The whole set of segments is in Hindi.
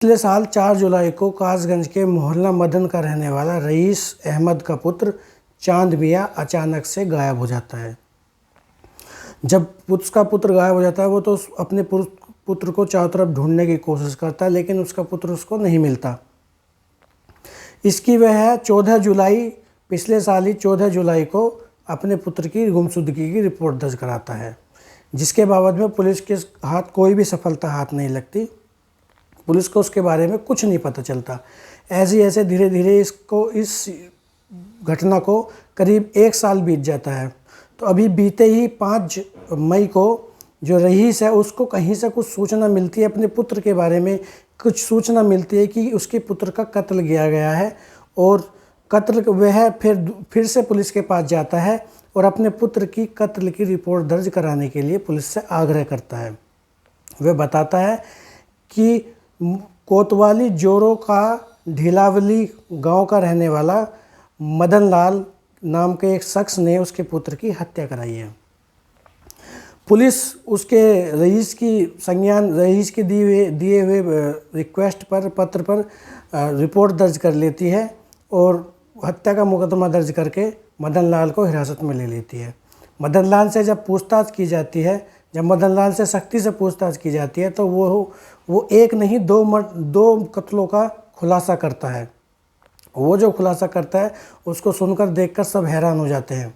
पिछले साल 4 जुलाई को कासगंज के मोहल्ला मदन का रहने वाला रईस अहमद का पुत्र चांद मियां अचानक से गायब हो जाता है। जब उसका पुत्र गायब हो जाता है वो तो अपने पुत्र को चारों तरफ ढूंढने की कोशिश करता है, लेकिन उसका पुत्र उसको नहीं मिलता। इसकी वह 14 जुलाई पिछले साल ही 14 जुलाई को अपने पुत्र की गुमशुदगी की रिपोर्ट दर्ज कराता है, जिसके बाबत में पुलिस के हाथ कोई भी सफलता हाथ नहीं लगती। पुलिस को उसके बारे में कुछ नहीं पता चलता। ऐसे धीरे धीरे इस घटना को करीब 1 साल बीत जाता है। तो अभी बीते ही 5 मई को जो रईस है उसको कहीं से कुछ सूचना मिलती है, अपने पुत्र के बारे में कुछ सूचना मिलती है कि उसके पुत्र का कत्ल किया गया है। और वह फिर से पुलिस के पास जाता है और अपने पुत्र की कत्ल की रिपोर्ट दर्ज कराने के लिए पुलिस से आग्रह करता है। वह बताता है कि कोतवाली जोरों का ढीलावली गांव का रहने वाला मदन लाल नाम के एक शख्स ने उसके पुत्र की हत्या कराई है। पुलिस उसके रईस के दिए हुए रिक्वेस्ट पर पत्र पर रिपोर्ट दर्ज कर लेती है और हत्या का मुकदमा दर्ज करके मदन लाल को हिरासत में ले लेती है। मदन लाल से जब पूछताछ की जाती है, जब मदन लाल से सख्ती से पूछताछ की जाती है तो वो एक नहीं दो कत्लों का खुलासा करता है। वो जो खुलासा करता है उसको सुनकर देखकर सब हैरान हो जाते हैं।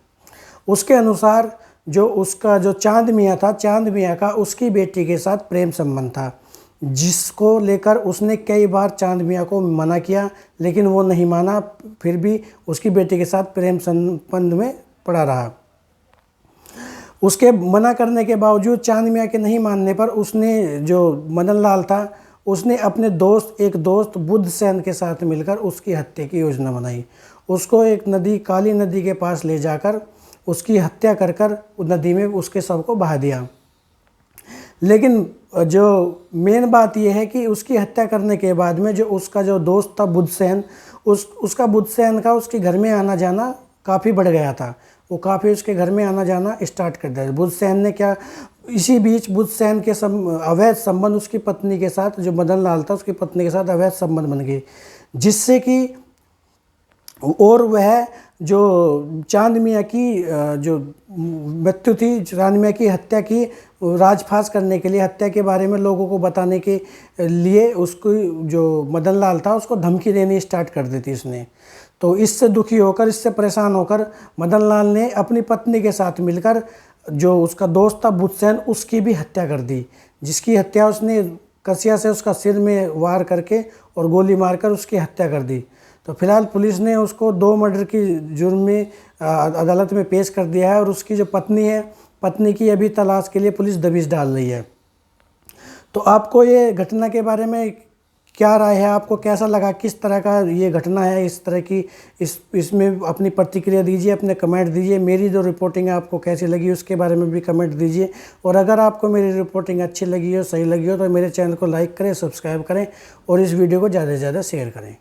उसके अनुसार जो चांद मियां था, चांद मियां का उसकी बेटी के साथ प्रेम संबंध था, जिसको लेकर उसने कई बार चांद मियां को मना किया, लेकिन वो नहीं माना। फिर भी उसकी बेटी के साथ प्रेम संबंध में पड़ा रहा। उसके मना करने के बावजूद चांद मियां के नहीं मानने पर उसने, जो मदन लाल था, उसने अपने एक दोस्त बुद्ध सेन के साथ मिलकर उसकी हत्या की योजना बनाई। उसको एक नदी, काली नदी के पास ले जाकर उसकी हत्या कर नदी में उसके शव को बहा दिया। लेकिन जो मेन बात यह है कि उसकी हत्या करने के बाद में जो उसका जो दोस्त था बुद्ध सेन, उसका बुद्ध सेन का उसके घर में आना जाना काफ़ी बढ़ गया था। वो काफ़ी उसके घर में आना जाना स्टार्ट कर दिया। बुद्ध सेन ने क्या, इसी बीच बुद्ध सेन के अवैध संबंध उसकी पत्नी के साथ, जो मदन लाल था उसकी पत्नी के साथ अवैध संबंध बन गए, जिससे कि और वह जो चांद मियां की जो मृत्यु थी, चांद मियां की हत्या की राजफाश करने के लिए, हत्या के बारे में लोगों को बताने के लिए उसको, जो मदन लाल था, उसको धमकी देनी स्टार्ट कर दी थी इसने। तो इससे दुखी होकर, इससे परेशान होकर मदन लाल ने अपनी पत्नी के साथ मिलकर जो उसका दोस्त था बुद्ध सेन, उसकी भी हत्या कर दी, जिसकी हत्या उसने कसिया से उसका सिर में वार करके और गोली मारकर उसकी हत्या कर दी। तो फिलहाल पुलिस ने उसको 2 मर्डर की जुर्म में अदालत में पेश कर दिया है और उसकी जो पत्नी है, पत्नी की अभी तलाश के लिए पुलिस दबिश डाल रही है। तो आपको ये घटना के बारे में क्या राय है? आपको कैसा लगा? किस तरह का ये घटना है? इस तरह की इसमें अपनी प्रतिक्रिया दीजिए, अपने कमेंट दीजिए। मेरी जो रिपोर्टिंग है आपको कैसी लगी उसके बारे में भी कमेंट दीजिए। और अगर आपको मेरी रिपोर्टिंग अच्छी लगी हो, सही लगी हो, तो मेरे चैनल को लाइक करें, सब्सक्राइब करें और इस वीडियो को ज़्यादा से ज़्यादा शेयर करें।